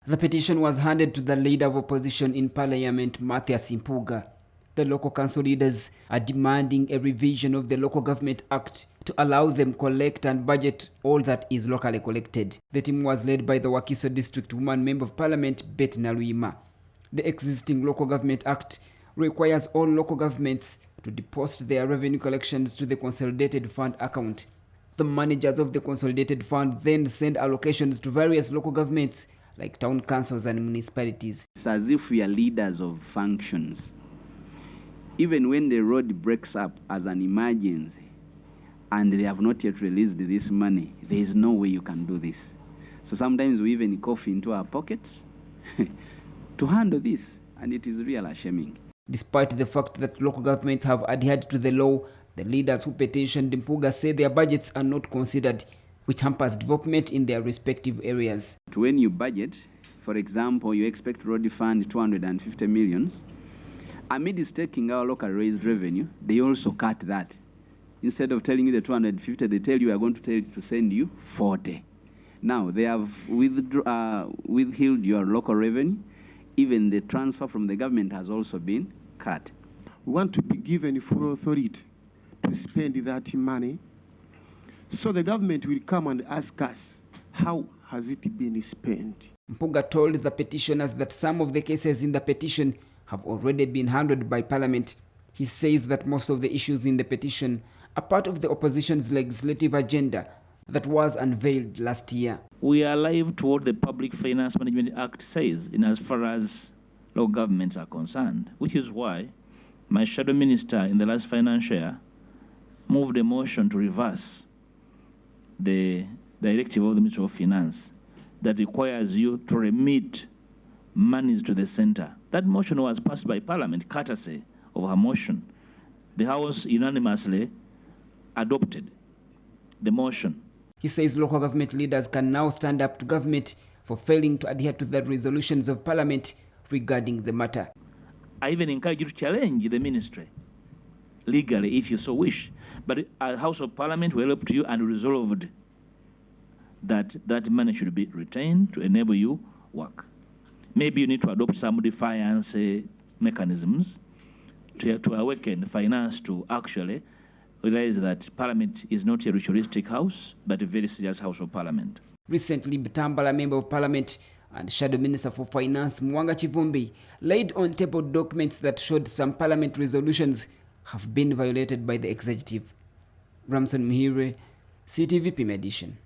The petition was handed to the leader of opposition in Parliament, Mathias Impuga. The local council leaders are demanding a revision of the Local Government Act to allow them collect and budget all that is locally collected. The team was led by the Wakiso District woman Member of Parliament, Bet Naluima. The existing Local Government Act requires all local governments to deposit their revenue collections to the Consolidated Fund account. The managers of the Consolidated Fund then send allocations to various local governments like town councils and municipalities. It's as if we are leaders of functions. Even when the road breaks up as an emergency and they have not yet released this money, there is no way you can do this. So sometimes we even cough into our pockets to handle this, and it is real shaming. Despite the fact that local governments have adhered to the law, the leaders who petitioned Impuga say their budgets are not considered, which hampers development in their respective areas. When you budget, for example, you expect road fund 250 millions. Amidst taking our local raised revenue, they also cut that. Instead of telling you the 250, they tell you we are going to send you 40. Now, they have withheld your local revenue. Even the transfer from the government has also been cut. We want to be given full authority to spend that money. So the government will come and ask us, how has it been spent? Impuga told the petitioners that some of the cases in the petition have already been handled by Parliament. He says that most of the issues in the petition are part of the opposition's legislative agenda that was unveiled last year. We are alive to what the Public Finance Management Act says in as far as local governments are concerned, which is why my shadow minister in the last financial year moved a motion to reverse the directive of the Ministry of Finance that requires you to remit monies to the center. That motion was passed by Parliament, courtesy of her motion. The House unanimously adopted the motion. He says local government leaders can now stand up to government for failing to adhere to the resolutions of Parliament regarding the matter. I even encourage you to challenge the ministry legally if you so wish. But as House of Parliament will up to you and resolved that that money should be retained to enable you work. Maybe you need to adopt some defiance mechanisms to awaken finance to actually realize that Parliament is not a ritualistic house, but a very serious House of Parliament. Recently, Butambala Member of Parliament and Shadow Minister for Finance Mwanga Chivumbi laid on table documents that showed some Parliament resolutions have been violated by the executive. Ramson Muhire, CTV Edition.